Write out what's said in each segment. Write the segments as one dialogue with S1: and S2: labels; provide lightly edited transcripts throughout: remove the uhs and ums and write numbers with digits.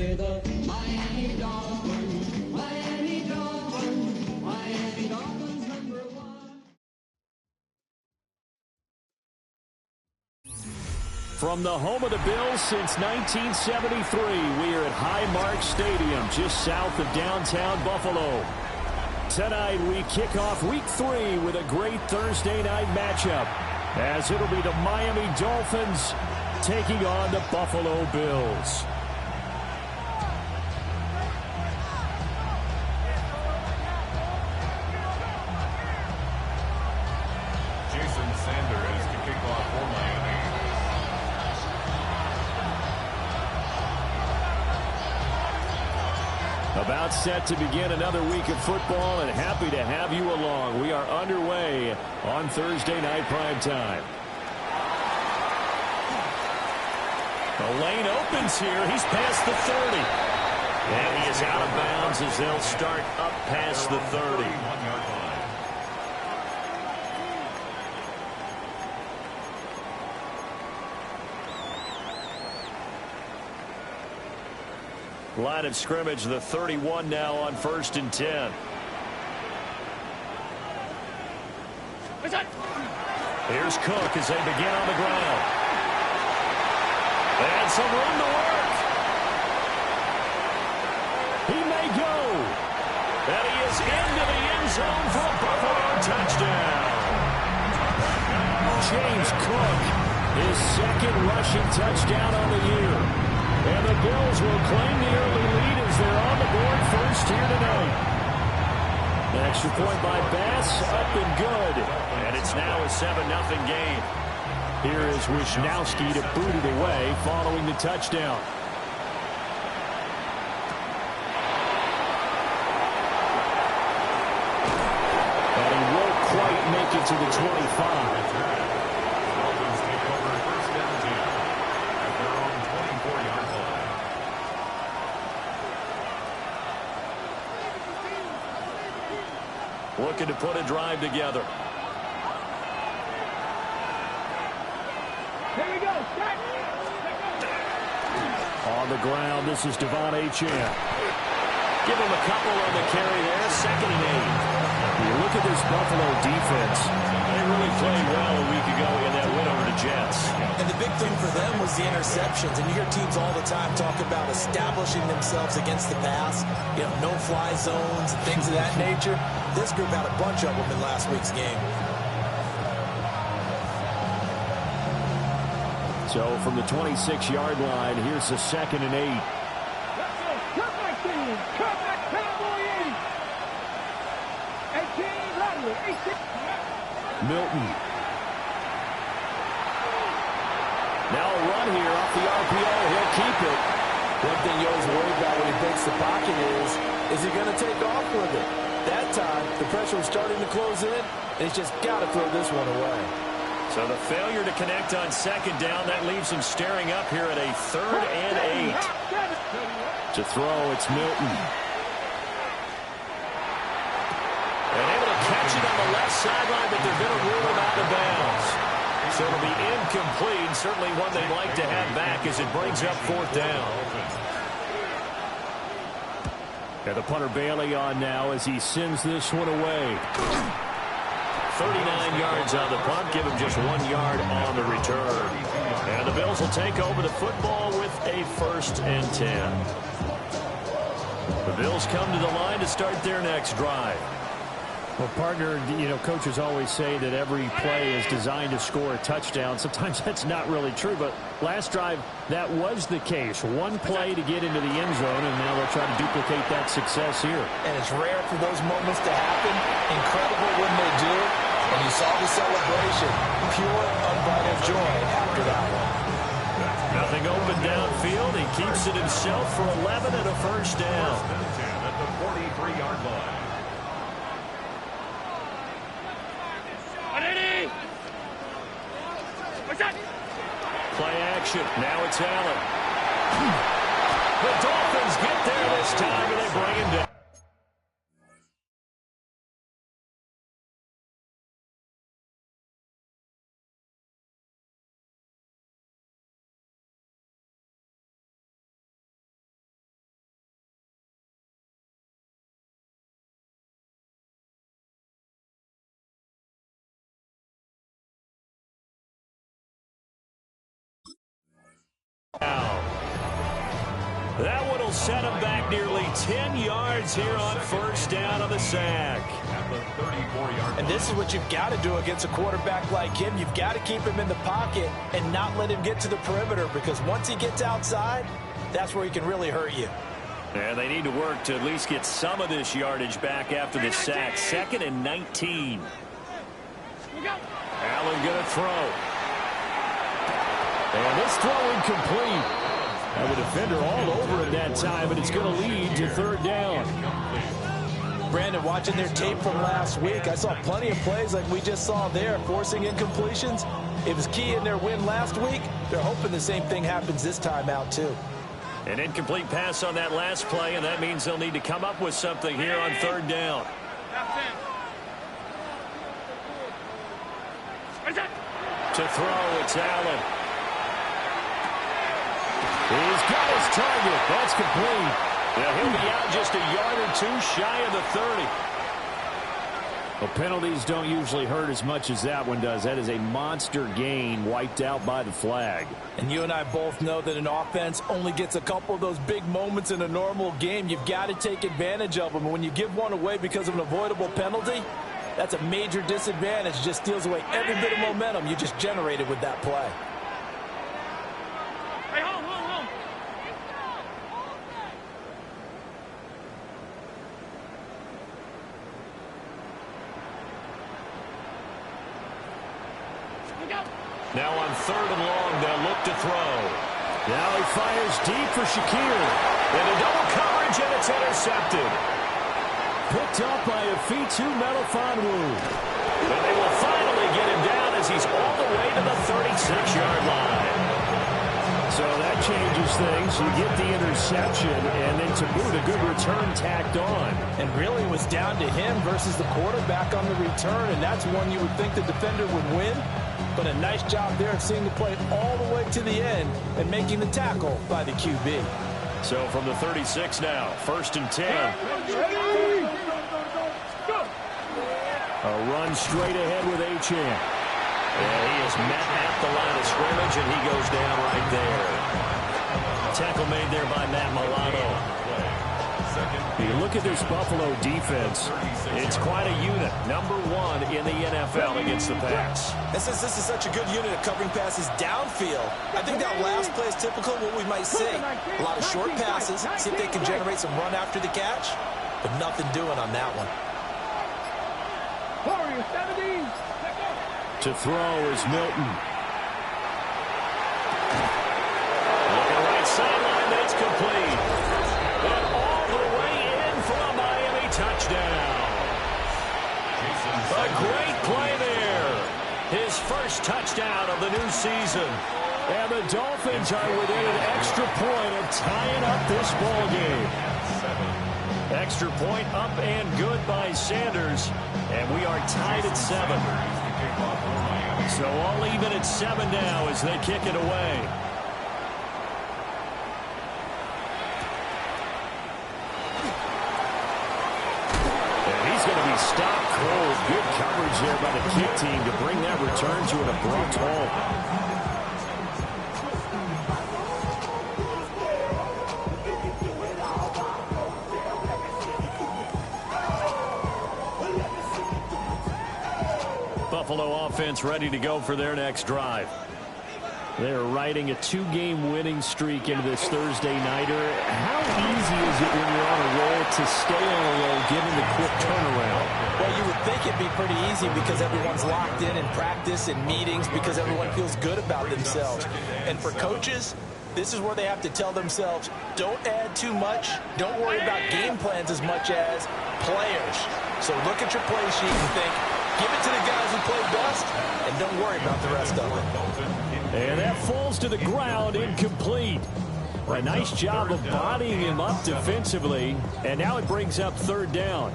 S1: say the Miami Dolphins, Miami Dolphins, Miami Dolphins #1.
S2: From the home of the Bills since 1973, we are at Highmark Stadium, just south of downtown Buffalo. Tonight, we kick off Week 3 with a great Thursday night matchup, as it'll be the Miami Dolphins taking on the Buffalo Bills.
S3: Jason Sanders to kick off for Miami.
S2: About set to begin another week of football, and happy to have you along. We are underway on Thursday night primetime. The lane opens here. He's past the 30. And he is out of bounds as they'll start up past the 30. Line of scrimmage, the 31 now on 1st and 10. Here's Cook as they begin on the ground. And some room to work. He may go. And he is into the end zone for a Buffalo touchdown. James Cook, his second rushing touchdown on the year. And the Bills will claim the early lead as they're on the board first here tonight. An extra point by Bass, up and good. And it's now a 7-0 game. Here is Wisnowski to boot it away following the touchdown. And he won't quite make it to the 25. Looking to put a drive together.
S4: Here we go.
S2: On the ground, this is Devon Achane. Give him a couple on the carry there. 2nd and 8. You look at this Buffalo defense. They really played well a week ago in that win over the Jets.
S5: And the big thing for them was the interceptions. And you hear teams all the time talk about establishing themselves against the pass. You know, no-fly zones and things of that nature. This group had a bunch of them in last week's game.
S2: So from the 26-yard line, here's the 2nd and 8.
S4: Come back, team. Come back, Cowboy 18. 18, Riley, 18.
S2: Milton. Now a run here off the RPO. He'll keep it.
S5: One thing you always worry about when he breaks the pocket is he going to take off with it? That time, the pressure was starting to close in, and he's just got to throw this one away.
S2: So the failure to connect on 2nd down, that leaves him staring up here at a 3rd and 8. To throw, it's Milton. And able to catch it on the left sideline, but they're going to rule him out of bounds. So it'll be incomplete, certainly one they'd like to have back as it brings up 4th down. And the punter Bailey on now as he sends this one away. 39 yards on the punt, give him just 1 yard on the return. And the Bills will take over the football with a 1st and 10. The Bills come to the line to start their next drive. Well, partner, you know, coaches always say that every play is designed to score a touchdown. Sometimes that's not really true, but last drive, that was the case. One play to get into the end zone, and now they'll try to duplicate that success here.
S5: And it's rare for those moments to happen. Incredible when they do. And you saw the celebration. Pure, unbridled joy after that one.
S2: Nothing open downfield. He keeps it himself for 11 and a 1st down.
S3: At the 43-yard line.
S2: Play action. Now it's Allen. The Dolphins get there this time, and they bring him down. That one will set him back nearly 10 yards here on first down on the sack.
S3: At the 34-yard
S5: And this is what you've got to do against a quarterback like him. You've got to keep him in the pocket and not let him get to the perimeter, because once he gets outside, that's where he can really hurt you.
S2: And they need to work to at least get some of this yardage back after the sack. 2nd and 19. Allen going to throw. And this throw incomplete. And the defender all over it that time, but it's going to lead to 3rd down.
S5: Brandon, watching their tape from last week, I saw plenty of plays like we just saw there, forcing incompletions. It was key in their win last week. They're hoping the same thing happens this time out, too.
S2: An incomplete pass on that last play, and that means they'll need to come up with something here on 3rd down. To throw, it's Allen. He's got his target. That's complete. Now he'll be out just a yard or two shy of the 30.
S6: Well, penalties don't usually hurt as much as that one does. That is a monster gain wiped out by the flag.
S5: And you and I both know that an offense only gets a couple of those big moments in a normal game. You've got to take advantage of them. And when you give one away because of an avoidable penalty, that's a major disadvantage. It just steals away every bit of momentum you just generated with that play.
S2: Now on 3rd and long, they'll look to throw. Now he fires deep for Shakir. And a double coverage, and it's intercepted.
S6: Picked up by a Fitu Melifonwu.
S2: And they will finally get him down as he's all the way to the 36-yard line.
S6: So that changes things. You get the interception, and then to boot, a good return tacked on.
S5: And really it was down to him versus the quarterback on the return, and that's one you would think the defender would win. But a nice job there of seeing the play all the way to the end and making the tackle by the QB.
S2: So from the 36 now, 1st and 10.
S6: A run straight ahead with Achane.
S2: And he is met at the line of scrimmage, and he goes down right there. Tackle made there by Matt Milano.
S6: You look at this Buffalo defense.
S2: It's quite a unit. #1 in the NFL against the pass.
S5: And since this is such a good unit of covering passes downfield, I think that last play is typical of what we might see. A lot of short passes, see if they can generate some run after the catch, but nothing doing on that one.
S4: Warrior 70.
S6: To throw is Milton.
S2: Looking right sideline, that's complete. And all the way in for a Miami touchdown. A great play there. His first touchdown of the new season.
S6: And the Dolphins are within an extra point of tying up this ball game.
S2: Extra point up and good by Sanders. And we are tied at 7. So all even at 7 now as they kick it away. And he's going to be stopped cold. Good coverage there by the kick team to bring that return to an abrupt halt. Buffalo offense ready to go for their next drive.
S6: They're riding a 2-game winning streak into this Thursday nighter. How easy is it when you're on a roll to stay on a roll given the quick turnaround?
S5: Well, you would think it'd be pretty easy because everyone's locked in practice and meetings because everyone feels good about themselves. And for coaches, this is where they have to tell themselves, don't add too much. Don't worry about game plans as much as players. So look at your play sheet and think, give it to the guys who play best, and don't worry about the rest of it.
S6: And that falls to the ground, incomplete. A nice job of bodying him up defensively, and now it brings up 3rd down.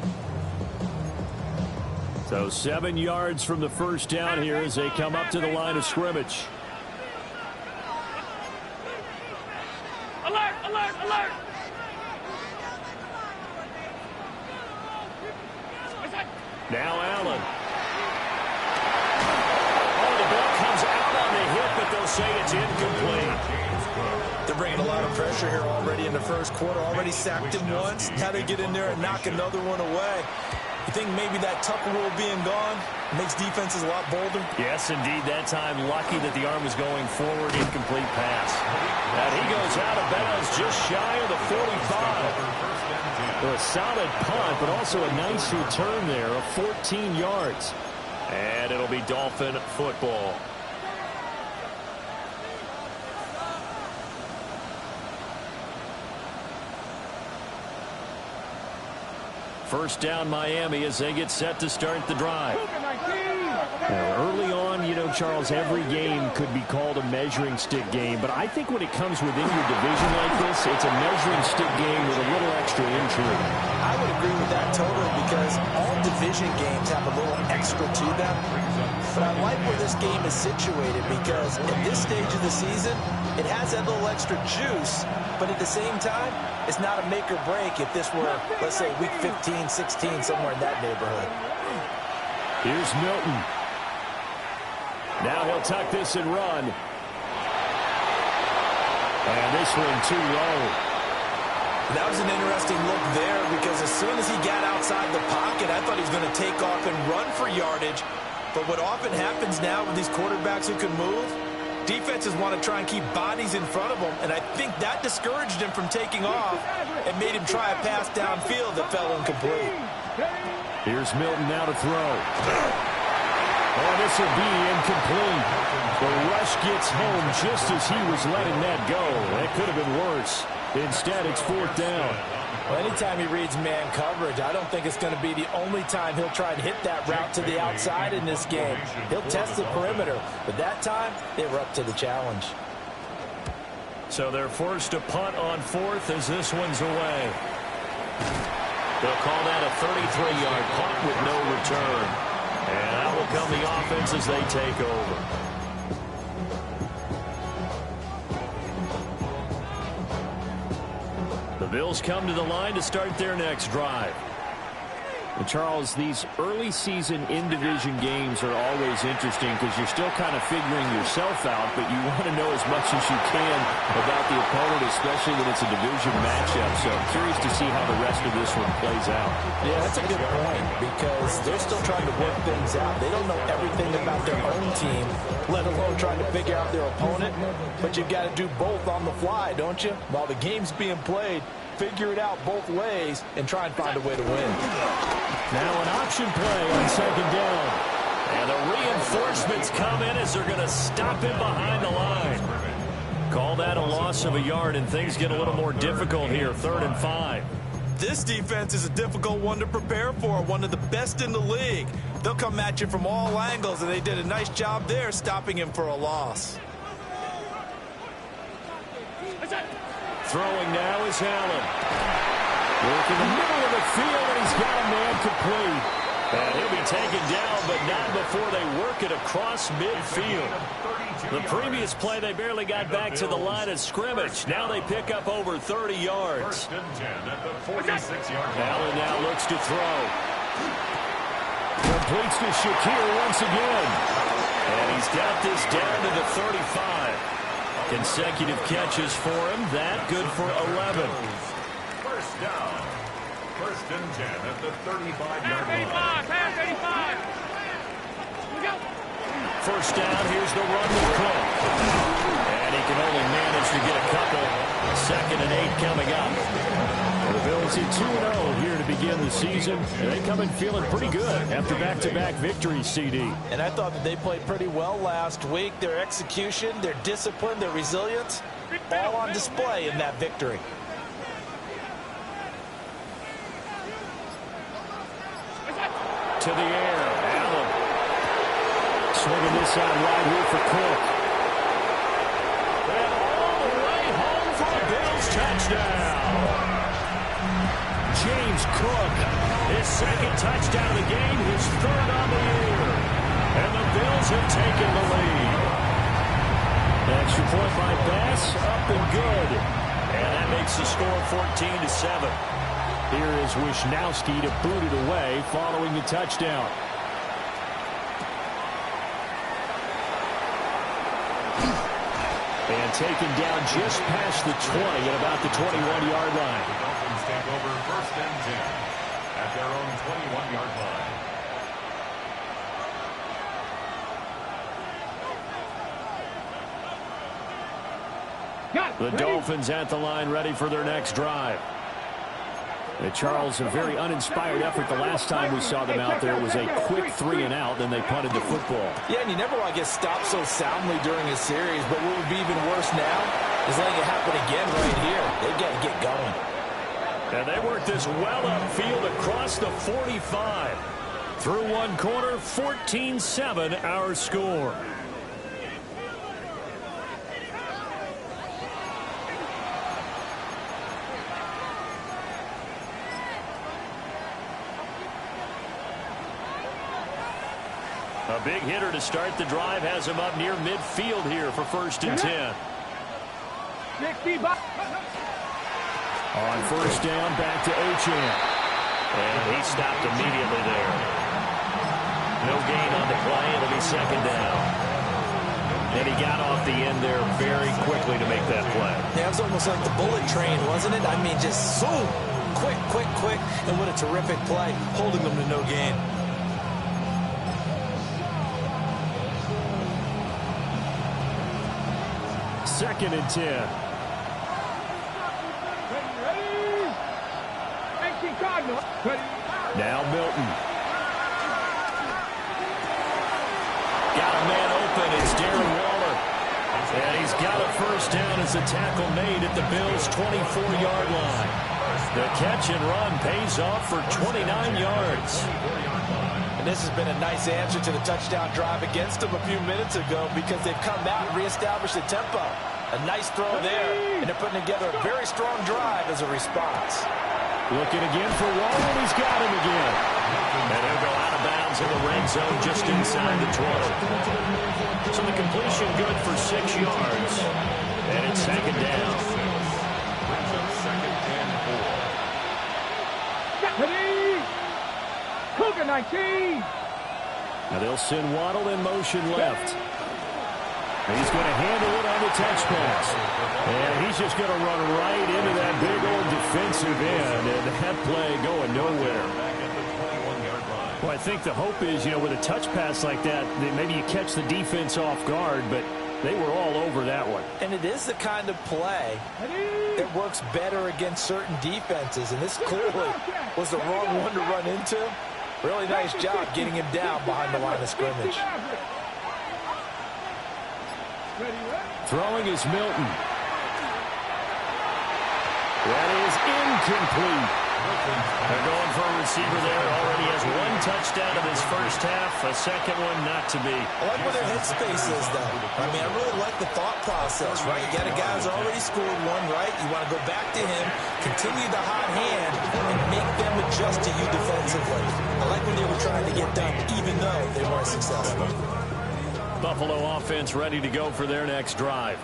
S6: So 7 yards from the first down here as they come up to the line of scrimmage.
S4: Alert, alert, alert.
S2: Now Allen. Oh, the ball comes out on the hit, but they'll say it's incomplete.
S5: The bringing a lot of pressure here already in the first quarter. Already sacked him once. Now they get in there and knock another one away. You think maybe that Tucker rule being gone makes defenses a lot bolder?
S2: Yes, indeed. That time, lucky that the arm was going forward. Incomplete pass. And he goes out of bounds just shy of the 45. A solid punt, but also a nice return there of 14 yards. And it'll be Dolphin football. First down, Miami, as they get set to start the drive. Early on, you know, Charles, every game could be called a measuring stick game, but I think when it comes within your division like this, it's a measuring stick game with a little extra intrigue.
S5: I would agree with that totally, because all division games have a little extra to them. But I like where this game is situated, because at this stage of the season, it has that little extra juice, but at the same time, it's not a make or break if this were, let's say, week 15, 16, somewhere in that neighborhood.
S2: Here's Milton. Now he'll tuck this and run. And this one too low.
S5: That was an interesting look there, because as soon as he got outside the pocket, I thought he was going to take off and run for yardage. But what often happens now with these quarterbacks who can move, defenses want to try and keep bodies in front of them, and I think that discouraged him from taking off and made him try a pass downfield that fell incomplete.
S2: Here's Milton now to throw. Oh, this will be incomplete. The rush gets home just as he was letting that go. That could have been worse. Instead, it's fourth down.
S5: Well, anytime he reads man coverage, I don't think it's going to be the only time he'll try and hit that route to the outside in this game. He'll test the perimeter, but that time, they were up to the challenge.
S2: So they're forced to punt on fourth as this one's away. They'll call that a 33-yard punt with no return. And out will come the offense as they take over. The Bills come to the line to start their next drive.
S6: And Charles, these early season in-division games are always interesting because you're still kind of figuring yourself out, but you want to know as much as you can about the opponent, especially when it's a division matchup. So I'm curious to see how the rest of this one plays out.
S5: Yeah, that's a good point, because they're still trying to work things out. They don't know everything about their own team, let alone trying to figure out their opponent. But you've got to do both on the fly, don't you? While the game's being played, figure it out both ways and try and find a way to win.
S2: Now an option play on second down. And the reinforcements come in as they're going to stop him behind the line. Call that a loss of a yard, and things get a little more difficult here, 3rd and 5.
S5: This defense is a difficult one to prepare for, one of the best in the league. They'll come at you from all angles, and they did a nice job there stopping him for a loss.
S2: Throwing now is Allen. Working the middle of the field, and he's got a man complete. And he'll be taken down, but not before they work it across midfield. The previous play, they barely got back to the line of scrimmage. Now they pick up over 30 yards. Allen now looks to throw. Completes to Shakir once again. And he's got this down to the 35. Consecutive catches for him. That good for 11.
S3: First down. 1st and 10 at the 35-yard line.
S4: Pass 85.
S2: First down, here's the run with Cook. And he can only manage to get a couple. 2nd and 8 coming up. The Bills hit 2-0 here to begin the season. And they come in feeling pretty good after back-to-back victories, CD.
S5: And I thought that they played pretty well last week. Their execution, their discipline, their resilience, all on display in that victory.
S2: To the air, Allen. Swinging this out wide here for Cook. And all the way home for the Bills touchdown. James Cook, his 2nd touchdown of the game, his 3rd on the year. And the Bills have taken the lead. The extra point by Bass, up and good. And that makes the score 14-7. Here is Wisnowski to boot it away following the touchdown.
S6: And taken down just past the 20 at about the 21-yard line.
S3: The Dolphins take over 1st and 10 at their own 21-yard line.
S6: The Dolphins at the line, ready for their next drive. Charles, a very uninspired effort the last time we saw them out there. It was a quick 3-and-out, then they punted the football.
S5: Yeah, and you never want to get stopped so soundly during a series, but what would be even worse now is letting it happen again right here. They've got to get going.
S6: And they work this well upfield across the 45. Through one quarter, 14-7 our score. A big hitter to start the drive has him up near midfield here for 1st and 10. On 1st down, back to Achane. And he stopped immediately there. No gain on the play. It'll be 2nd down. And he got off the end there very quickly to make that play.
S5: Yeah, it was almost like the bullet train, wasn't it? I mean, just zoom. Quick, quick, quick. And what a terrific play, holding them to no gain.
S6: Second and 10. Now Milton. Got a man open. It's Darren Waller. And he's got a 1st down as a tackle made at the Bills' 24-yard line. The catch and run pays off for 29 yards.
S5: And this has been a nice answer to the touchdown drive against them a few minutes ago because they've come out and reestablished the tempo. A nice throw there, and they're putting together a very strong drive as a response.
S6: Looking again for Waller, and he's got him again. And he'll go out of bounds in the red zone just inside the 20. So the completion good for 6 yards. And it's 2nd down.
S4: Cougar 19.
S6: Now they'll send Waddle in motion left. He's going to handle it on the touch pass. And he's just going to run right into that big old defensive end. And that play going nowhere. Well, I think the hope is, with a touch pass like that, that maybe you catch the defense off guard, but they were all over that one.
S5: And it is the kind of play that works better against certain defenses. And this clearly was the wrong one to run into. Really nice job getting him down behind the line of scrimmage.
S6: Throwing is Milton. That is incomplete. They're going for a receiver there. Already has 1 touchdown in his 1st half. A 2nd one not to be.
S5: I like where their headspace is, though. I mean, I really like the thought process, right? You got a guy who's already scored one, right? You want to go back to him, continue the hot hand, and make them adjust to you defensively. I like when they were trying to get done, even though they weren't successful.
S6: Buffalo offense ready to go for their next drive.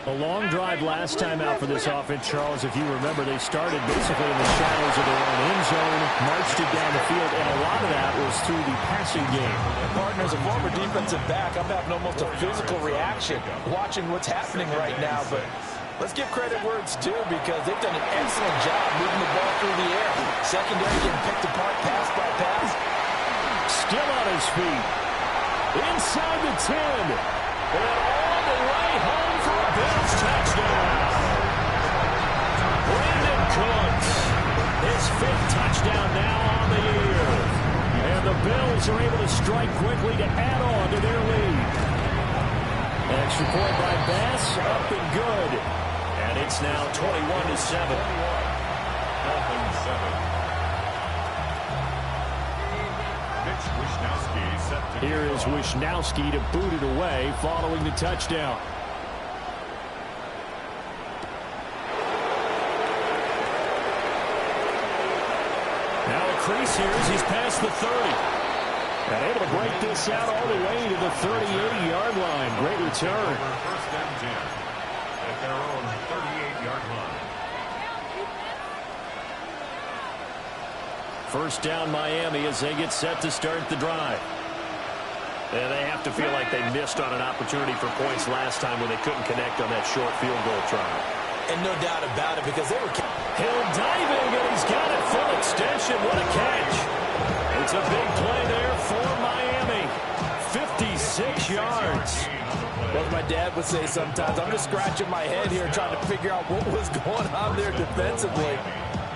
S6: A long drive last time out for this offense, Charles. If you remember, they started basically in the shadows of their own end zone, marched it down the field, and a lot of that was through the passing game.
S5: Partner, as a former defensive back, I'm having almost a physical reaction watching what's happening right now, but let's give credit where it's due because they've done an excellent job moving the ball through the air. Secondary getting picked apart pass by pass.
S6: Still on his feet. Inside the 10. And all the way home for a Bills touchdown. Brandon Cooks. His 5th touchdown now on the year. And the Bills are able to strike quickly to add on to their lead. Extra point by Bass. Up and good. And it's now 21-7.
S3: Dolphins 7.
S6: Here is Wishnowsky to boot it away following the touchdown. Now a crease here as he's past the 30. And able to break this out all the way to the 38-yard line. Great return.
S3: 1st and 10 at their own 38-yard line.
S6: 1st down Miami as they get set to start the drive.
S2: And they have to feel like they missed on an opportunity for points last time when they couldn't connect on that short field goal try.
S5: And no doubt about it, because they were...
S2: Hill diving, and he's got it full extension. What a catch. It's a big play there for Miami. 56 yards.
S5: Well, my dad would say sometimes, I'm just scratching my head here trying to figure out what was going on there defensively.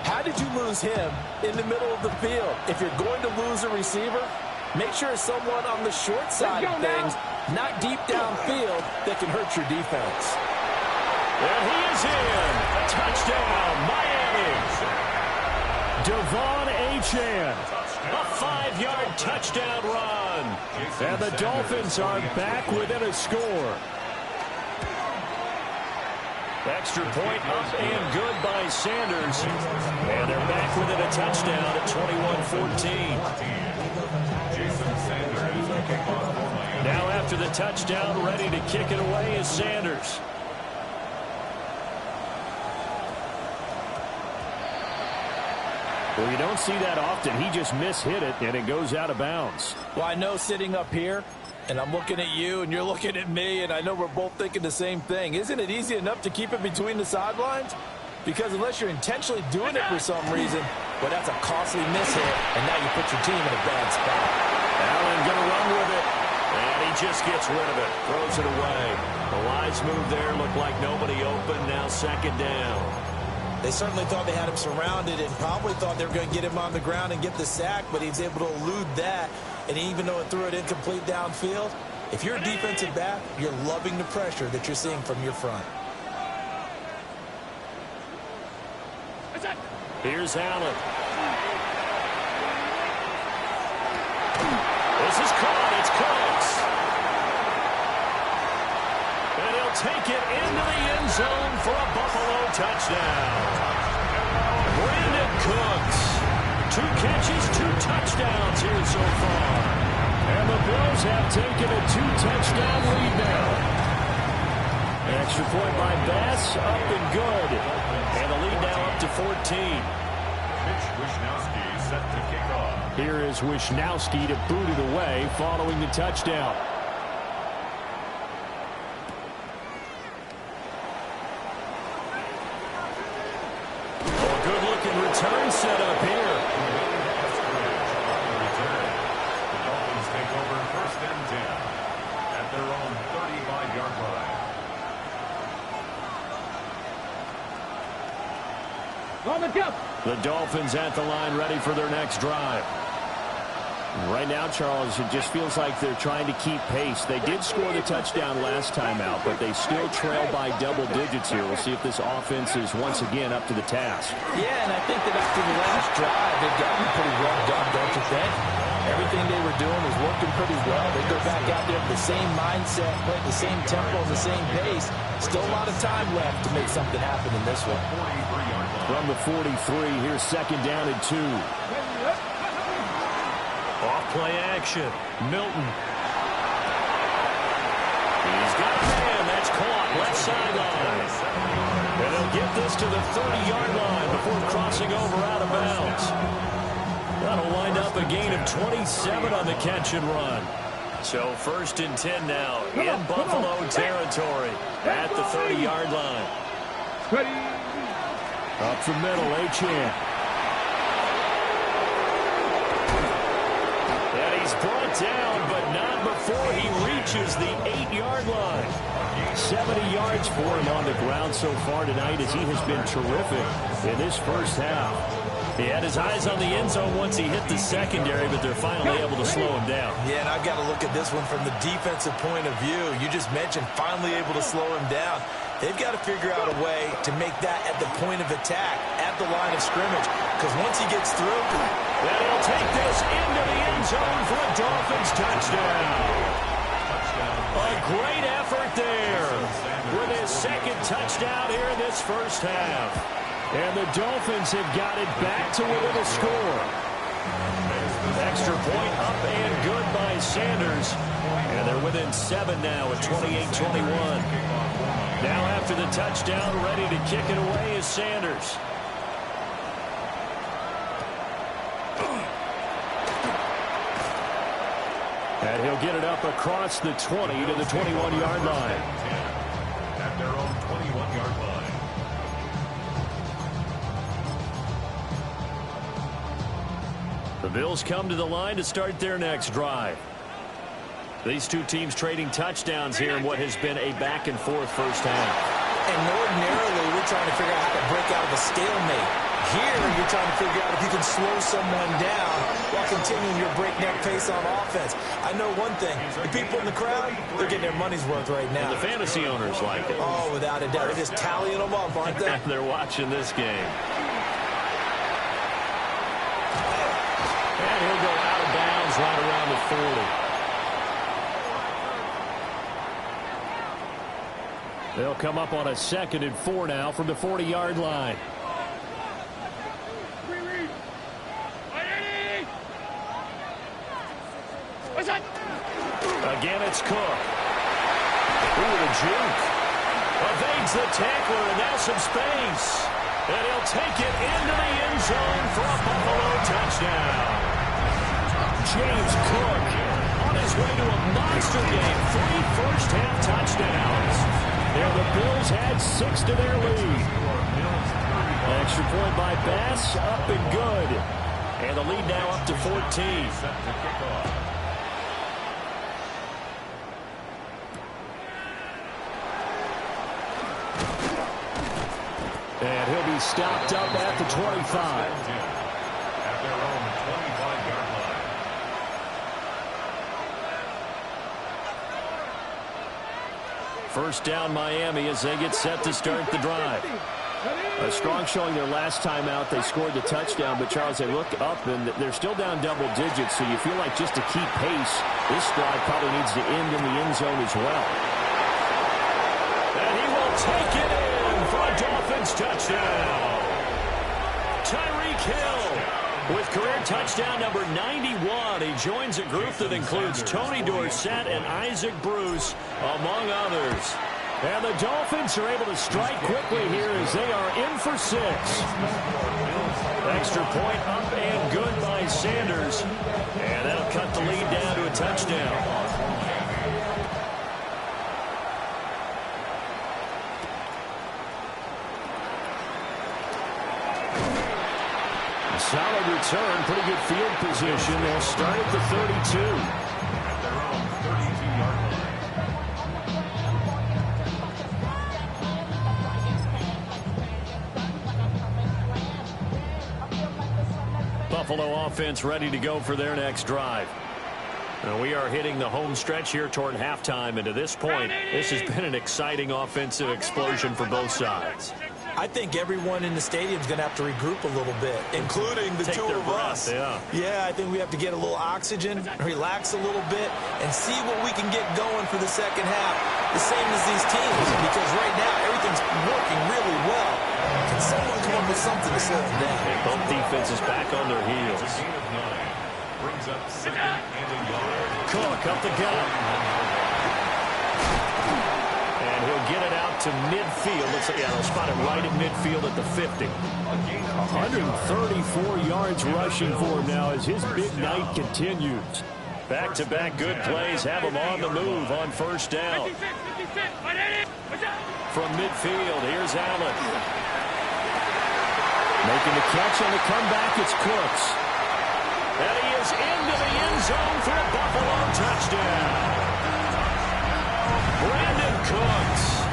S5: How did you lose him in the middle of the field? If you're going to lose a receiver, make sure it's someone on the short side of things, not deep downfield, that can hurt your defense.
S2: And he is in. Touchdown, Miami. Devon Achane. A 5-yard touchdown run. And the Dolphins are back within a score. Extra point up and good by Sanders. And they're back within a touchdown at 21-14. Now after the touchdown, ready to kick it away is Sanders. Well, you don't see that often. He just mishit it, and it goes out of bounds.
S5: Well, I know sitting up here, and I'm looking at you, and you're looking at me, and I know we're both thinking the same thing. Isn't it easy enough to keep it between the sidelines? Because unless you're intentionally doing it for some reason, well, that's a costly mishit, and now you put your team in a bad spot.
S2: Allen going to run with it, and he just gets rid of it, throws it away. The wise move there, looked like nobody open, now second down.
S5: They certainly thought they had him surrounded and probably thought they were going to get him on the ground and get the sack, but he was able to elude that. And even though it threw it incomplete downfield, if you're a defensive back, you're loving the pressure that you're seeing from your front.
S2: Here's Allen. This is caught. It's Cooks. And he'll take it into the end zone for a Buffalo touchdown. Brandon Cooks. 2 catches, 2 touchdowns here so far. And the Bills have taken a 2-touchdown lead now. An extra point by Bass, up and good. And the lead now up to 14.
S3: Mitch Wishnowsky set to kick off.
S2: Here is Wishnowsky to boot it away following the touchdown. Return set up here.
S3: The Dolphins take over 1st and 10 at their own 35-yard line.
S4: On the jump.
S2: The Dolphins at the line, ready for their next drive. Right now, Charles, it just feels like they're trying to keep pace. They did score the touchdown last time out, but they still trail by double digits here. We'll see if this offense is once again up to the task.
S5: Yeah, and I think that after the last drive, they've gotten pretty well done, don't you think? Everything they were doing was working pretty well. They go back out there with the same mindset, play at the same tempo, and the same pace. Still a lot of time left to make something happen in this one.
S2: From the 43, here's second down and 2. Off-play action. Milton. He's got a man. That's caught. Left sideline. And he'll get this to the 30-yard line before crossing over out of bounds. That'll wind up a gain of 27 on the catch and run. So 1st and 10 now in Buffalo territory at the 30-yard line. Up the middle, Achane. Brought down, but not before he reaches the 8-yard line. 70 yards for him on the ground so far tonight as he has been terrific in this first half. He had his eyes on the end zone once he hit the secondary, but they're finally able to slow him down.
S5: Yeah, and I've got to look at this one from the defensive point of view. You just mentioned finally able to slow him down. They've got to figure out a way to make that at the point of attack, at the line of scrimmage, because once he gets through,
S2: then he'll take this into the end zone for a Dolphins touchdown. A great effort there with his second touchdown here in this first half. And the Dolphins have got it back to within a score. Extra point up and good by Sanders. And they're within 7 now at 28-21. Now after the touchdown, ready to kick it away is Sanders. And he'll get it up across the 20 to the 21-yard line.
S3: At their own 21-yard line.
S2: The Bills come to the line to start their next drive. These two teams trading touchdowns here in what has been a back-and-forth first half.
S5: And ordinarily, we're trying to figure out how to break out of a stalemate. Here, you're trying to figure out if you can slow someone down while continuing your breakneck pace on offense. I know one thing. The people in the crowd, they're getting their money's worth right now.
S2: And the fantasy owners like it.
S5: Oh, without a doubt. They're just tallying them up, aren't they?
S2: They're watching this game. And he'll go out of bounds right around the 40. They'll come up on a 2nd and 4 now from the 40-yard line. Again, it's Cook. Ooh, the juke. Evades the tackler, and now some space. And he'll take it into the end zone for a Buffalo touchdown. James Cook on his way to a monster game. 3 first-half touchdowns. And the Bills had 6 to their lead. Extra point by Bass, up and good. And the lead now up to 14. And he'll be stopped up at the 25.
S3: At their own 25-yard line.
S2: First down Miami as they get set to start the drive. A strong showing their last time out. They scored the touchdown, but Charles, they look up and they're still down double digits, so you feel like just to keep pace, this drive probably needs to end in the end zone as well. And he will take it in for a Dolphins touchdown. Tyreek Hill with career touchdown number 91. He joins a group that includes Tony Dorsett and Isaac Bruce, among others. And the Dolphins are able to strike quickly here as they are in for 6. Extra point up and good by Sanders. And that'll cut the lead down to a touchdown. Solid return, pretty good field position. They'll start at the 32.
S3: At their own 32-yard line.
S2: Buffalo offense ready to go for their next drive. And we are hitting the home stretch here toward halftime, and to this point, this has been an exciting offensive explosion for both sides.
S5: I think everyone in the stadium is going to have to regroup a little bit, including the two of us. Yeah, I think we have to get a little oxygen, relax a little bit, and see what we can get going for the second half. The same as these teams, because right now everything's working really well. Can someone come up with something to slow them down?
S2: And both defenses back on their heels.
S3: Gain of 9. Brings up 2nd and a yard.
S2: Cook up the gut. And he'll get it out to midfield. Looks like they'll spot it right at midfield at the 50. 134 yards rushing for him now as his big night continues. Back-to-back good plays have him on the move on first down. From midfield, here's Allen. Making the catch on the comeback, it's Cooks. And he is into the end zone for a Buffalo touchdown. Brandon Cooks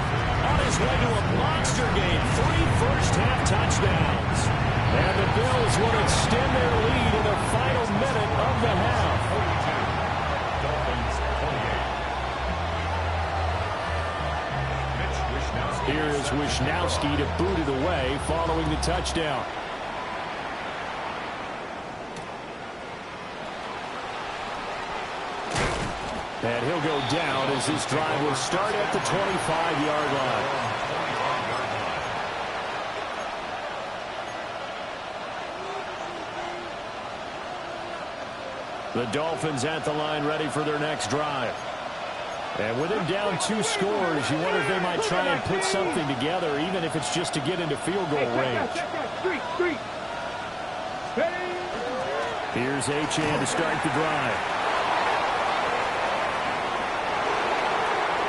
S2: on his way to a monster game. 3 first-half touchdowns. And the Bills will extend their lead in the final minute of the half.
S3: Dolphins 28.
S2: Here is Wishnowsky to boot it away following the touchdown. And he'll go down as this drive will start at the 25-yard line. The Dolphins at the line ready for their next drive. And with him down 2 scores, you wonder if they might try and put something together, even if it's just to get into field goal range. Here's Achane to start the drive.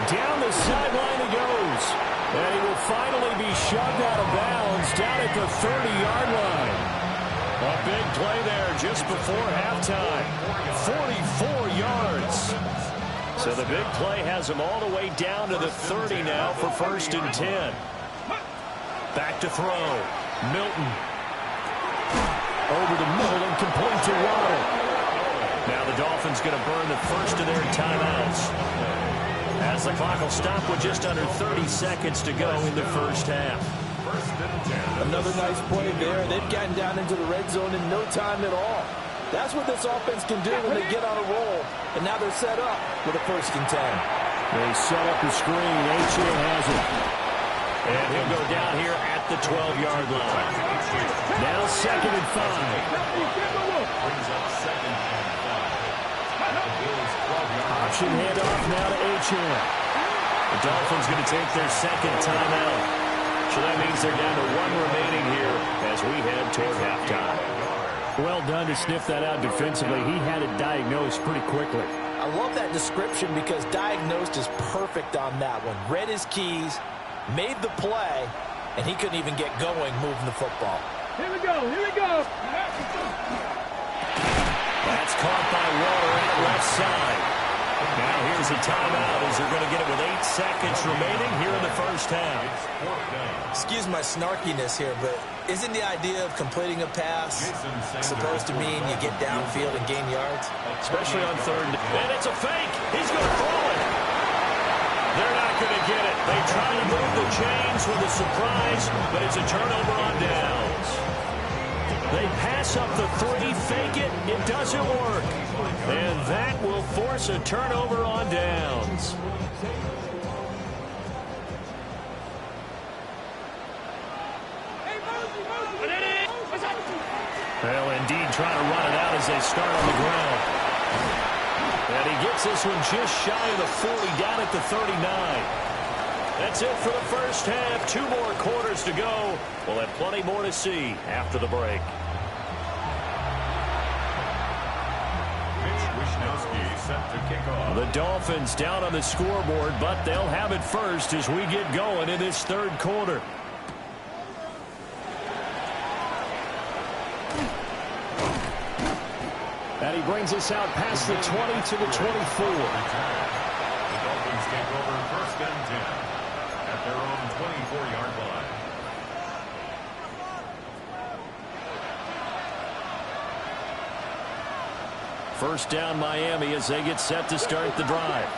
S2: Down the sideline he goes. And he will finally be shoved out of bounds down at the 30-yard line. A big play there just before halftime. 44 yards. So the big play has him all the way down to the 30 now for 1st and 10. Back to throw. Milton. Over the middle and complete to Waddle. Now the Dolphins going to burn the first of their timeouts, as the clock will stop with just under 30 seconds to go in the first half.
S5: Another nice play there. They've gotten down into the red zone in no time at all. That's what this offense can do when they get on a roll. And now they're set up with a 1st and 10.
S2: They set up the screen. H.A. has it. And he'll go down here at the 12-yard line. Now 2nd and 5.
S3: Brings up 2nd and 5. The Bills 12-yard
S2: Option handoff now to H.A. The Dolphins going to take their 2nd timeout. So that means they're down to 1 remaining here as we head toward halftime. Well done to sniff that out defensively. He had it diagnosed pretty quickly.
S5: I love that description because diagnosed is perfect on that one. Read his keys, made the play, and he couldn't even get going moving the football.
S4: Here we go. Here we go.
S2: That's caught by Waller at left side. Now here's a timeout as they're going to get it with 8 seconds remaining here in the first half.
S5: Excuse my snarkiness here, but isn't the idea of completing a pass supposed to mean you get downfield and gain yards?
S2: Especially on 3rd. And it's a fake. He's going to throw it. They're not going to get it. They try to move the chains with a surprise, but it's a turnover on downs. They pass up the 3, fake it. It doesn't work. And that will force a turnover on downs. Well, indeed, trying to run it out as they start on the ground. And he gets this one just shy of the 40, down at the 39. That's it for the first half. 2 more quarters to go. We'll have plenty more to see after the break.
S3: Mitch Wishnowsky set to kick off.
S2: The Dolphins down on the scoreboard, but they'll have it first as we get going in this 3rd quarter. And he brings us out past the 20 to the 24.
S3: The Dolphins take over 1st and 10 at their own 24-yard line.
S2: First down Miami as they get set to start the drive.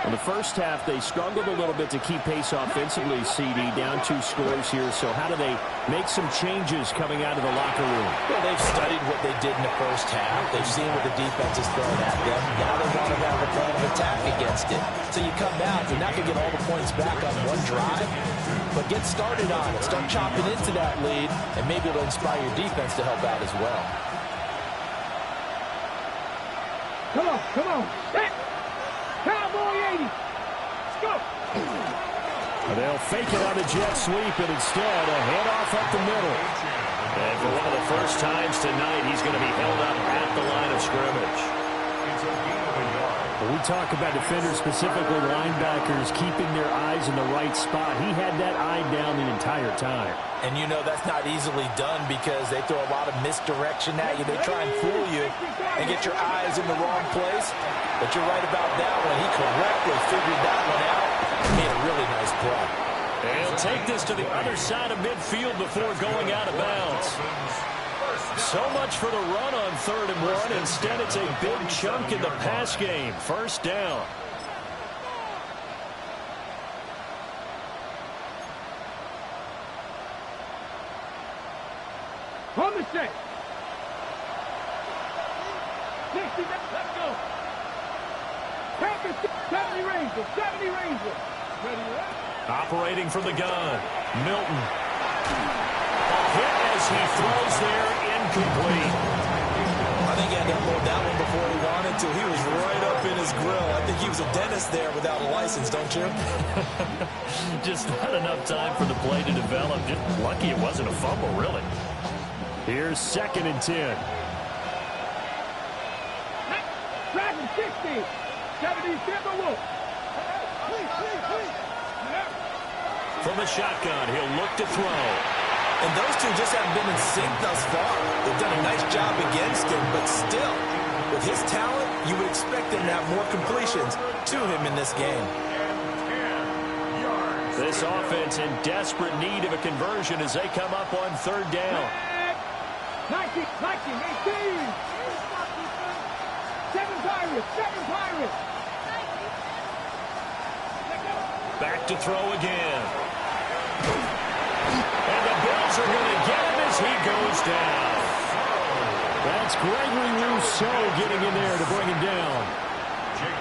S2: In the first half, they struggled a little bit to keep pace offensively, CD, down 2 scores here. So how do they make some changes coming out of the locker room?
S5: Well, they've studied what they did in the first half. They've seen what the defense is throwing at them. Now they want to have a plan of attack against it. So you come out, you're not going to get all the points back on one drive, but get started on it. Start chopping into that lead, and maybe it'll inspire your defense to help out as well.
S4: Come on, come on. Hit. Cowboy 80. Let's go.
S2: They'll fake it on the jet sweep, and instead a handoff up the middle. And for one of the first times tonight, he's going to be held up at the line of scrimmage.
S3: It's a gain of a yard.
S2: When we talk about defenders, specifically linebackers, keeping their eyes in the right spot, he had that eye down the entire time.
S5: And you know that's not easily done because they throw a lot of misdirection at you. They try and fool you and get your eyes in the wrong place. But you're right about that one. He correctly figured that one out and made a really nice play.
S2: They'll take this to the other side of midfield before going out of bounds. So much for the run on 3rd and 1. Instead, it's a big chunk in the pass game. First down.
S4: On the set. 60, let's go. Packers, 70 Ranger, 70 Ranger. Ready, right?
S2: Operating from the gun. Milton. A hit as he throws there, incomplete.
S5: I think he had to unload that one before he wanted to. He was right up in his grill. I think he was a dentist there without a license, don't you?
S2: Just not enough time for the play to develop. Just lucky it wasn't a fumble, really. Here's 2nd and 10.
S4: Driving 60. 70 Silver Wolf.
S2: From the shotgun, he'll look to throw.
S5: And those two just haven't been in sync thus far. They've done a nice job against him, but still, with his talent, you would expect him to have more completions to him in this game.
S2: This offense in desperate need of a conversion as they come up on third down.
S4: 19, 18. 7 Pirates, 7 Pirates.
S2: Back to throw again. And the Bills are going to get him as he goes down.
S6: That's Gregory Rousseau getting in there to bring him down.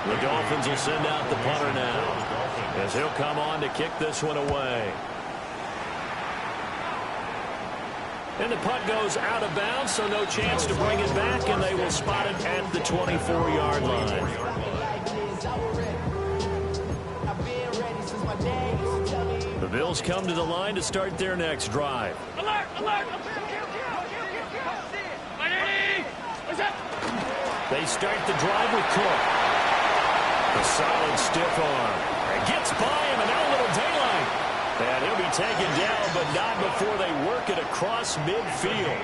S2: The Dolphins will send out the punter now as he'll come on to kick this one away. And the punt goes out of bounds, so no chance to bring it back, and they will spot it at the 24-yard line. The Bills come to the line to start their next drive.
S4: Alert, alert.
S2: They start the drive with Cook. A solid stiff arm. It gets by him, and now a little daylight. And he'll be taken down, but not before they work it across midfield.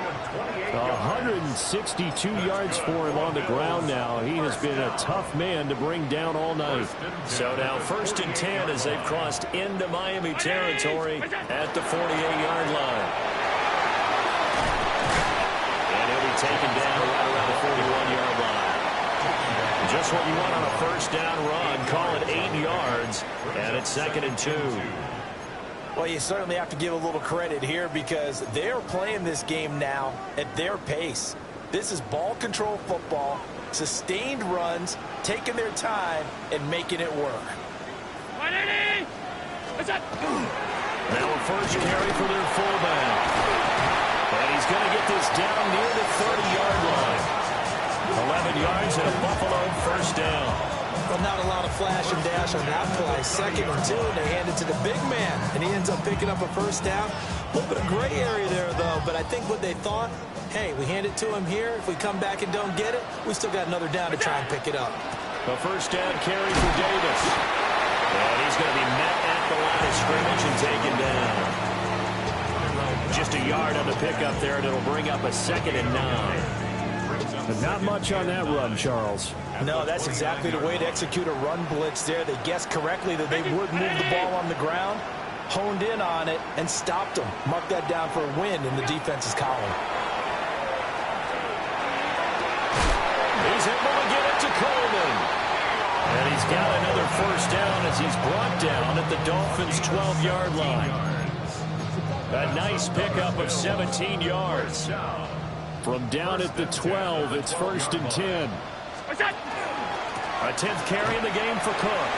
S6: 162 yards for him on the ground now. He has been a tough man to bring down all night.
S2: So now 1st and 10 as they've crossed into Miami territory at the 48-yard line. And he'll be taken down right around the 41-yard line. Just what you want on a first down run. Call it 8 yards, and it's 2nd and 2.
S5: Well, you certainly have to give a little credit here because they're playing this game now at their pace. This is ball control football, sustained runs, taking their time, and making it work.
S2: Now a first carry for their fullback. And he's going to get this down near the 30-yard line. 11 yards and a Buffalo first down.
S5: Well, not a lot of flash and dash on that play. 2nd and 2, and they hand it to the big man, and he ends up picking up a first down. A little bit of gray area there, though, but I think what they thought, hey, we hand it to him here. If we come back and don't get it, we still got another down to try and pick it up.
S2: A first down carry for Davis. And he's going to be met at the line of scrimmage and taken down. Just a yard on the pickup there, and it'll bring up a 2nd and 9.
S6: But not much on that run, Charles.
S5: No, that's exactly the way to execute a run blitz there. They guessed correctly that they would move the ball on the ground, honed in on it, and stopped them. Mark that down for a win in the defense's column.
S2: He's able to get it to Coleman. And he's got another first down as he's brought down at the Dolphins' 12-yard line. A nice pickup of 17 yards.
S6: From down at the 12, it's 1st and 10.
S2: A 10th carry in the game for Cook.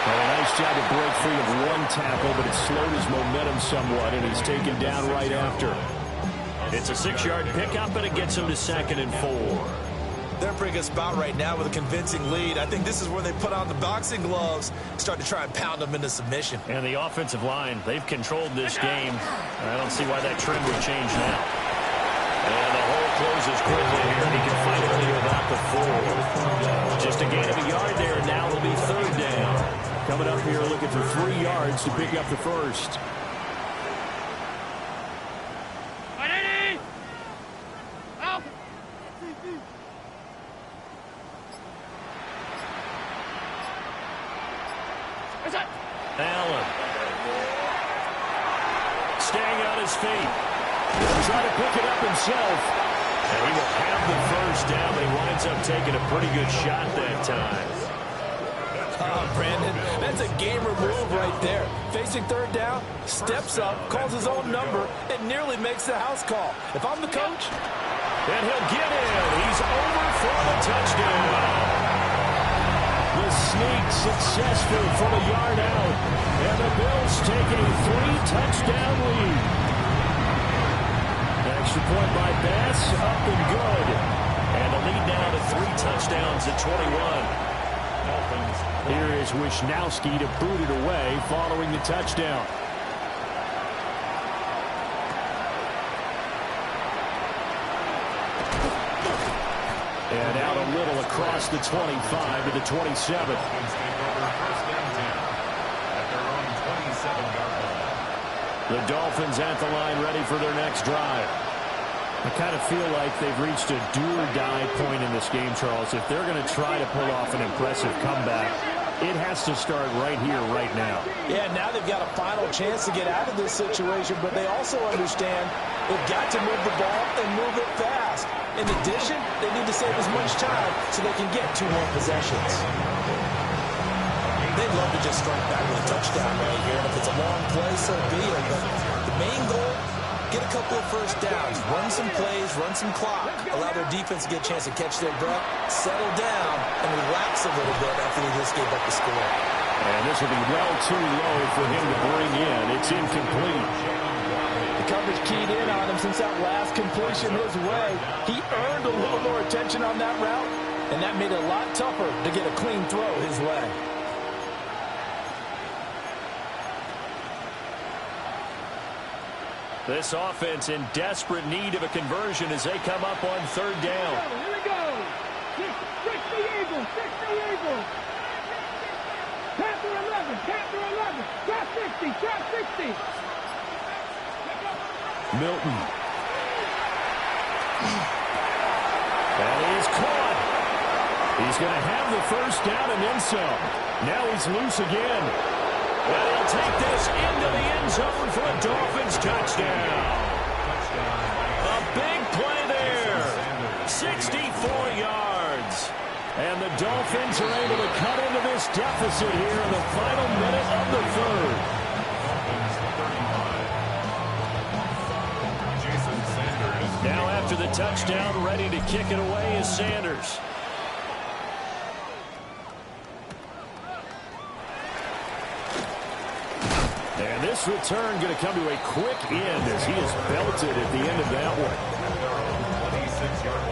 S6: Well, a nice job to break free of one tackle, but it slowed his momentum somewhat, and he's taken down right after.
S2: It's a 6-yard pickup, and it gets him to 2nd and 4.
S5: They're in a pretty good spot right now with a convincing lead. I think this is where they put on the boxing gloves, start to try and pound them into submission.
S2: And the offensive line, they've controlled this game. I don't see why that trend would change now. And the hole closes quickly here. He can find it here about the 4. Just a gain of a yard there, and now it'll be 3rd down.
S6: Coming up here looking for 3 yards to pick up the first.
S2: Allen. Staying on his feet.
S6: He'll try to pick it up himself.
S2: And he will have the first down, but he winds up taking a pretty good shot that time.
S5: Brandon, that's a gamer move right there. Facing 3rd down, steps up, calls his own number, and nearly makes the house call. If I'm the coach...
S2: And he'll get in. He's over for the touchdown.
S6: The sneak successful from a yard out. And the Bills take a 3-touchdown lead. Extra point by Bass, up and good.
S2: And the lead now to 3 touchdowns at 21.
S6: Here is Wisnowski to boot it away following the touchdown. And out a little across the 25 to the 27.
S2: The Dolphins at the line ready for their next drive.
S6: I kind of feel like they've reached a do-or-die point in this game, Charles. If they're going to try to pull off an impressive comeback, it has to start right here, right now.
S5: Yeah, now they've got a final chance to get out of this situation, but they also understand they've got to move the ball and move it fast. In addition, they need to save as much time so they can get 2 more possessions. They'd love to just strike back with a touchdown right here, and if it's a long play, so be it. But the main goal, get a couple of first downs, run some plays, run some clock, allow their defense to get a chance to catch their breath, settle down, and relax a little bit after they just gave up the score.
S2: And this will be well too low for him to bring in. It's incomplete.
S5: The coverage keyed in on him since that last completion his way. He earned a little more attention on that route, and that made it a lot tougher to get a clean throw his way.
S2: This offense in desperate need of a conversion as they come up on 3rd down.
S4: Here we go. 60 Eagles. 60 Eagles. Tap to 11. Tap to 11. Tap 60. Tap 60.
S2: Milton. That is caught. He's going to have the first down and then some. Now he's loose again. And he'll take this into the end zone for a Dolphins touchdown. A big play there. 64 yards. And the Dolphins are able to cut into this deficit here in the final minute of the 3rd. Now after the touchdown, ready to kick it away is Sanders. And this return going to come to a quick end as he is belted at the end of that one. 26-yard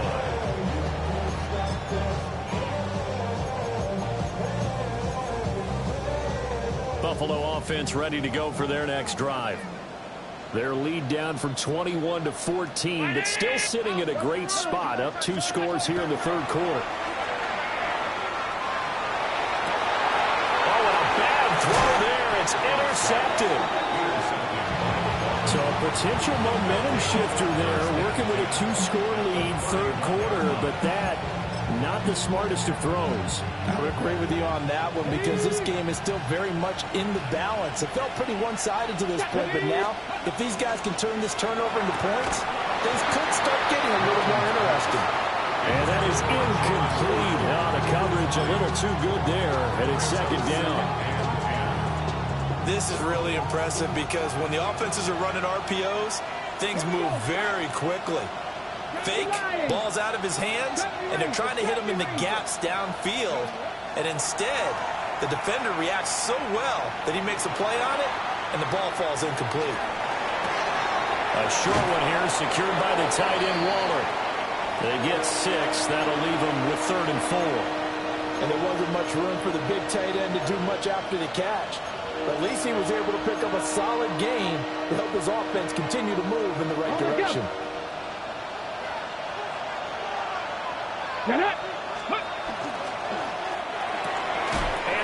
S2: line. Buffalo offense ready to go for their next drive. Their lead down from 21 to 14, but still sitting at a great spot, up 2 scores here in the 3rd quarter. It's intercepted. So a potential momentum shifter there, working with a 2-score lead, 3rd quarter, but that, not the smartest of throws.
S5: I would agree with you on that one because this game is still very much in the balance. It felt pretty one-sided to this point, but now, if these guys can turn this turnover into points, things could start getting a little more interesting.
S2: And that is incomplete. Now the coverage a little too good there, and it's 2nd down.
S5: This is really impressive because when the offenses are running RPOs, things move very quickly. Fake, ball's out of his hands, and they're trying to hit him in the gaps downfield. And instead, the defender reacts so well that he makes a play on it, and the ball falls incomplete.
S2: A short one here, secured by the tight end Waller. They get 6. That'll leave them with 3rd and 4.
S5: And there wasn't much room for the big tight end to do much after the catch. But at least he was able to pick up a solid gain to help his offense continue to move in the right direction.
S2: And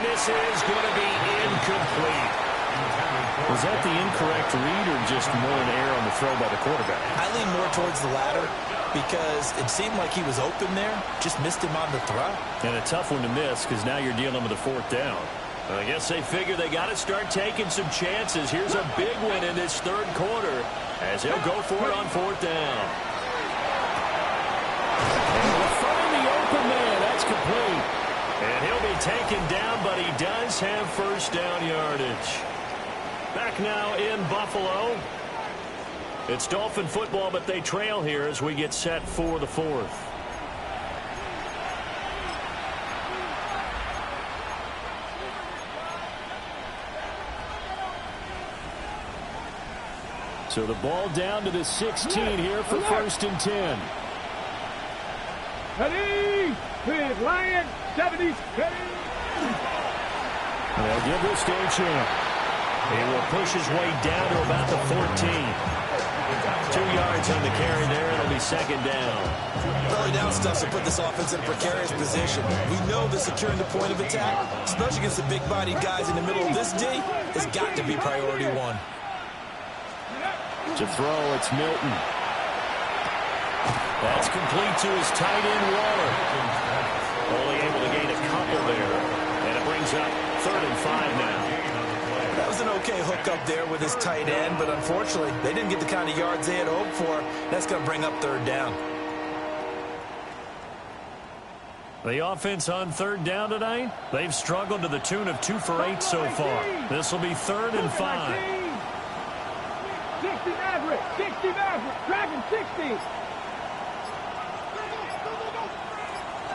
S2: this is going to be incomplete. Was that the incorrect read or just more an error on the throw by the quarterback?
S5: I lean more towards the latter because it seemed like he was open there, just missed him on the throw.
S2: And a tough one to miss because now you're dealing with a 4th down. I guess they figure they got to start taking some chances. Here's a big win in this 3rd quarter as he'll go for it on 4th down. And we'll find the open man. That's complete. And he'll be taken down, but he does have 1st down yardage. Back now in Buffalo. It's Dolphin football, but they trail here as we get set for the 4th. So the ball down to the 16 here for 1st and 10.
S4: Ready? Big Lion, 70s, ready?
S2: They'll give this to a champ. He will push his way down to about the 14. 2 yards on the carry there. It'll be 2nd down.
S5: Early down stuff to put this offense in a precarious position. We know that securing the point of attack, especially against the big-bodied guys in the middle of this D, has got to be priority 1.
S2: To throw, it's Milton. That's complete to his tight end, Waller. Only able to gain a couple there. And it brings up 3rd and 5 now.
S5: That was an okay hookup there with his tight end, but unfortunately, they didn't get the kind of yards they had hoped for. That's going to bring up 3rd down.
S2: The offense on 3rd down tonight, they've struggled to the tune of 2 for 8 so far. This will be 3rd and 5.
S4: 60 Maverick, 60 Maverick, Dragon 60.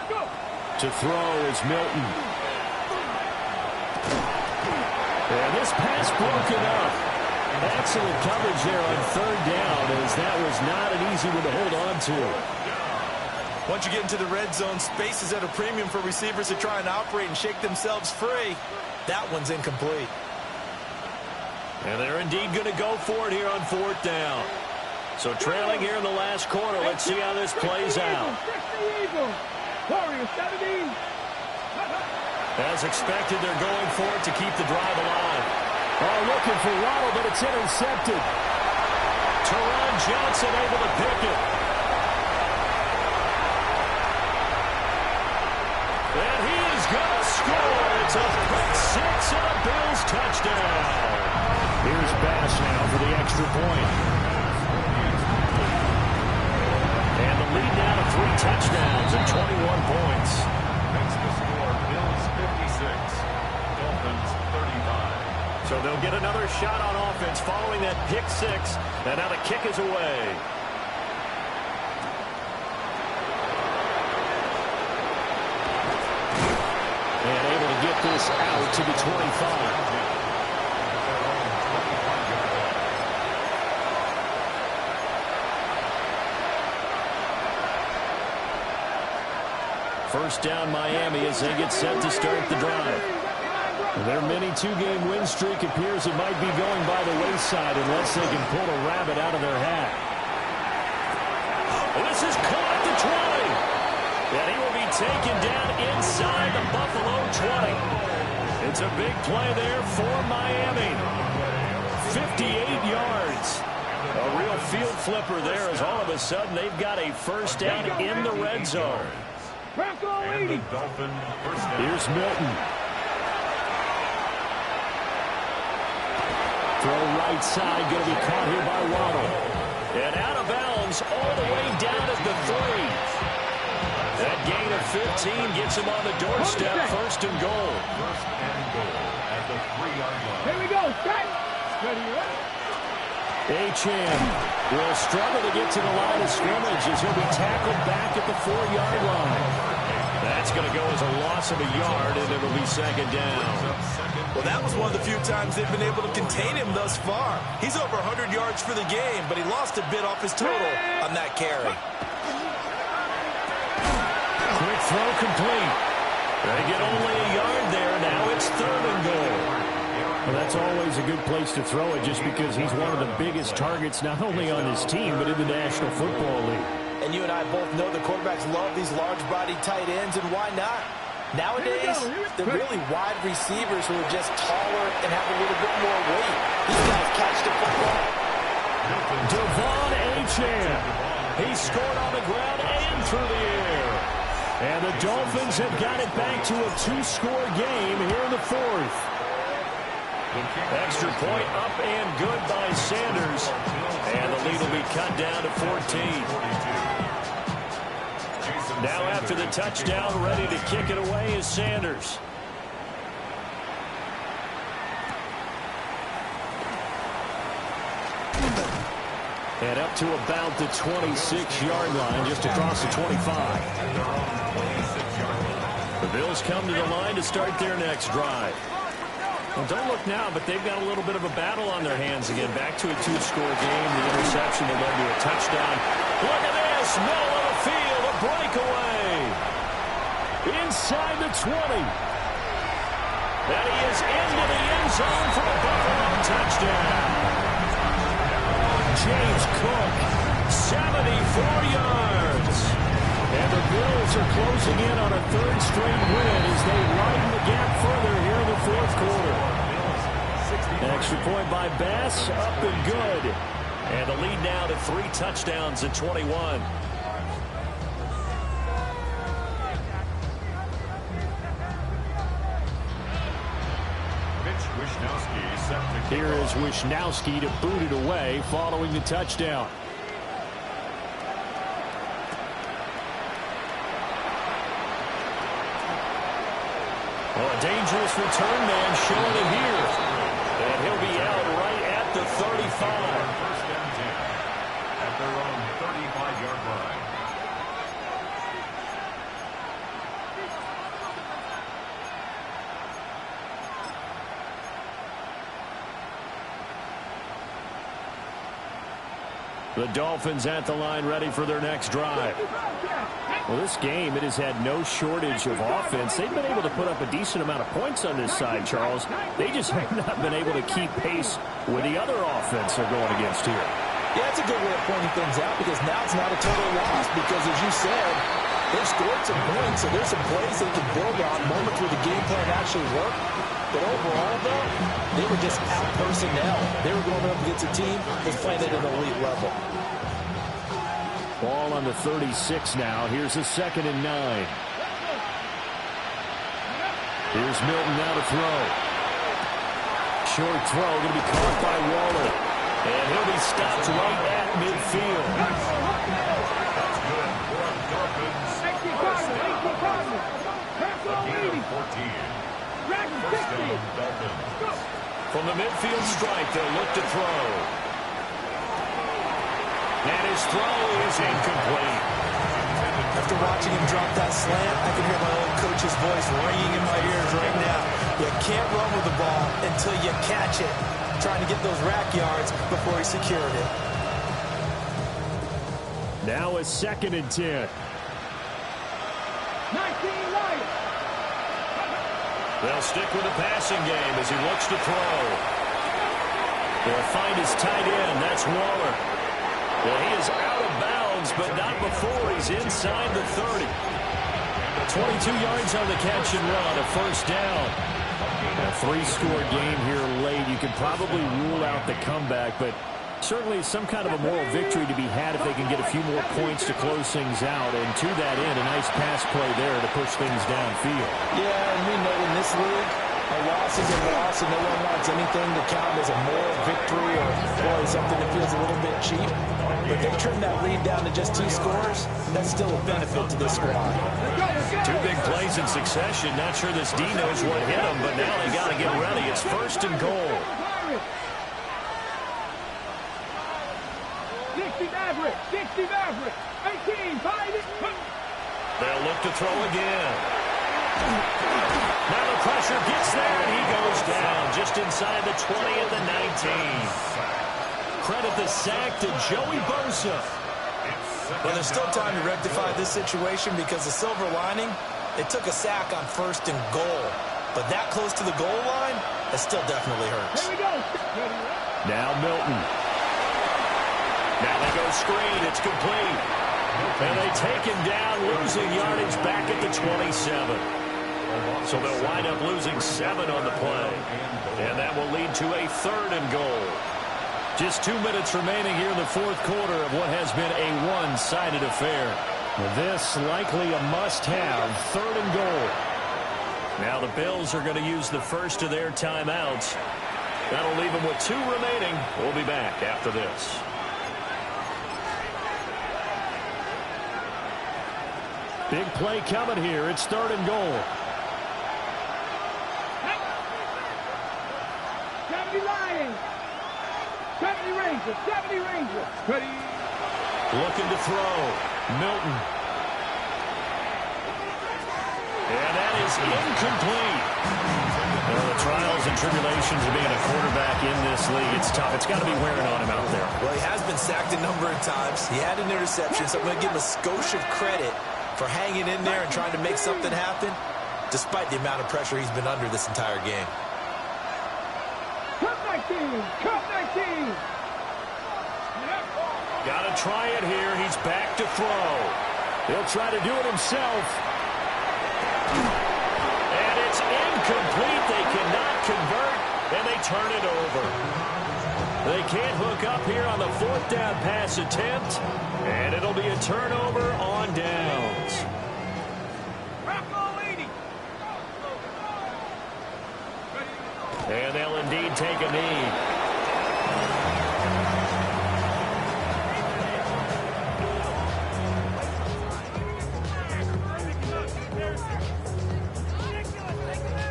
S4: Go.
S2: To throw is Milton. And this pass broken up. Excellent coverage there on 3rd down, as that was not an easy one to hold on to.
S5: Once you get into the red zone, space is at a premium for receivers to try and operate and shake themselves free. That one's incomplete.
S2: And they're indeed going to go for it here on 4th down. So trailing here in the last quarter. Let's see how this plays out.
S4: Warrior 70.
S2: As expected, they're going for it to keep the drive alive. Oh, looking for Waddle, but it's intercepted. Teron Johnson able to pick it. And he is going to score. It's a pick 6 and a Bills touchdown. Here's Bass now for the extra point. And the lead now to 3 touchdowns and 21 points.
S3: Makes the score Bills 56, Dolphins 35.
S2: So they'll get another shot on offense following that pick 6. And now the kick is away. And able to get this out to the 25. First down Miami as they get set to start the drive. Their mini 2-game win streak appears it might be going by the wayside unless they can pull a rabbit out of their hat. This is caught at the 20. And he will be taken down inside the Buffalo 20. It's a big play there for Miami. 58 yards. A real field flipper there as all of a sudden they've got a first down in the red zone.
S3: And the Dolphin first down.
S2: Here's Milton. Throw right side, going to be caught here by Waddle. And out of bounds all the way down at the 3. That gain of 15 gets him on the doorstep, 1st and goal.
S3: 1st and goal at the 3-yard line.
S4: Here we go. Set. Ready, right?
S2: Achane will struggle to get to the line of scrimmage as he'll be tackled back at the 4-yard line. That's going to go as a loss of a yard, and it'll be 2nd down.
S5: Well, that was one of the few times they've been able to contain him thus far. He's over 100 yards for the game, but he lost a bit off his total on that carry.
S2: Quick throw complete. They get only a yard there. Now it's 3rd and goal. Well, that's always a good place to throw it just because he's one of the biggest targets not only on his team but in the National Football League.
S5: And you and I both know the quarterbacks love these large-bodied tight ends, and why not? Nowadays, they're really wide receivers who are just taller and have a little bit more weight. These guys catch the football.
S2: Devon Achane. He scored on the ground and through the air. And the Dolphins have got it back to a 2-score game here in the 4th. Extra point up and good by Sanders. And the lead will be cut down to 14. Now after the touchdown, ready to kick it away is Sanders. And up to about the 26-yard line, just across the 25. The Bills come to the line to start their next drive. Well, don't look now, but they've got a little bit of a battle on their hands again. Back to a 2-score game. The interception that led to a touchdown. Look at this. Middle of the field. A breakaway. Inside the 20. And he is into the end zone for a Buffalo touchdown. James Cook, 74 yards. And the Bills are closing in on a 3rd straight win as they widen the gap further here in the 4th quarter. An extra point by Bass, up and good. And the lead now to 3 touchdowns at 21.
S6: Here is Wishnowski to boot it away following the touchdown.
S2: Well, a dangerous return man showing it here. And he'll be out right at the 35.
S3: First and 10 at their own 35-yard line.
S6: The Dolphins at the line ready for their next drive. Well, this game, it has had no shortage of offense. They've been able to put up a decent amount of points on this side, Charles. They just have not been able to keep pace with the other offense they're going against here.
S5: Yeah, that's a good way of pointing things out because now it's not a total loss because, as you said, they've scored some points, so there's some plays they can build on, moments where the game plan actually worked. But overall, though, they were just out personnel. They were going up against a team that's playing at an elite level.
S6: Ball on the 36 now. Here's a 2nd and 9. Here's Milton now to throw. Short throw going to be caught by Waller.
S2: And he'll be stopped right at midfield.
S3: That's good for the Dolphins. A gain of 14. First down, Dolphins.
S2: From the midfield stripe, they'll look to throw. And his throw is incomplete.
S5: After watching him drop that slant, I can hear my old coach's voice ringing in my ears right now. You can't run with the ball until you catch it. Trying to get those rack yards before he secured it.
S6: Now a 2nd and 10.
S4: 19 Lions.
S2: They'll stick with the passing game as he looks to throw. They'll find his tight end. That's Waller. Well, he is out of bounds, but not before he's inside the 30. 22 yards on the catch and run, a first down. A 3-score game here late. You can probably rule out the comeback, but certainly some kind of a moral victory to be had if they can get a few more points to close things out. And to that end, a nice pass play there to push things downfield.
S5: Yeah, and we know in this league, a loss is a loss, and no one wants anything to count as a moral victory or boy, something that feels a little bit cheap. But they trim that lead down to just 2 scores. That's still a benefit to this squad.
S2: 2 big plays in succession. Not sure this D knows what hit him, but now they got to get ready. It's 1st and goal.
S4: 60 Maverick. 60 Maverick. 18. 5.
S2: They'll look to throw again. Now the pressure gets there, and he goes down just inside the 20 at the 19. Credit the sack to Joey Bosa.
S5: Well, there's still time to rectify this situation because the silver lining, it took a sack on 1st and goal. But that close to the goal line, it still definitely hurts.
S4: Here we go.
S6: Now Milton.
S2: Now they go screen. It's complete. And they take him down, losing yardage back at the 27. So they'll wind up losing 7 on the play. And that will lead to a 3rd and goal. Just 2 minutes remaining here in the 4th quarter of what has been a one-sided affair.
S6: This likely a must-have 3rd and goal.
S2: Now the Bills are going to use the first of their timeouts. That'll leave them with 2 remaining. We'll be back after this.
S6: Big play coming here. It's 3rd and goal.
S4: 70 Lions. 70 Rangers. 70 Rangers. Ready.
S2: Looking to throw. Milton. And that is incomplete. Well, the trials and tribulations of being a quarterback in this league, it's tough. It's got to be wearing on him out there.
S5: Well, he has been sacked a number of times. He had an interception, so I'm going to give him a skosh of credit for hanging in there and trying to make something happen, despite the amount of pressure he's been under this entire game.
S4: Cup 19. Cup 19.
S2: Got to try it here. He's back to throw.
S6: He'll try to do it himself.
S2: And it's incomplete. They cannot convert, and they turn it over. They can't hook up here on the 4th down pass attempt, and it'll be a turnover on downs. And they'll indeed take a knee.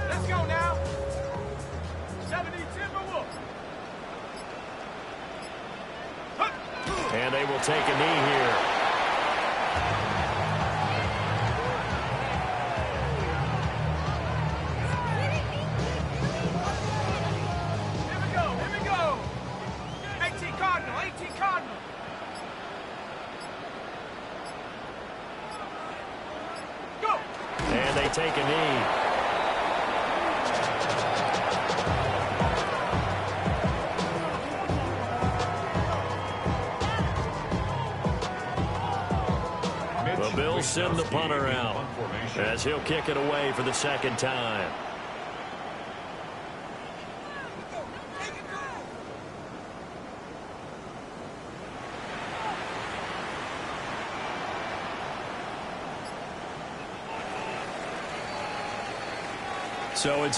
S4: Let's go now. 70 Timberwolves.
S2: And they will take a knee here.
S4: Here we go. 18 Cardinal. Go.
S2: And they take a knee. The Bills send the punter out as he'll kick it away for the 2nd time. So it's a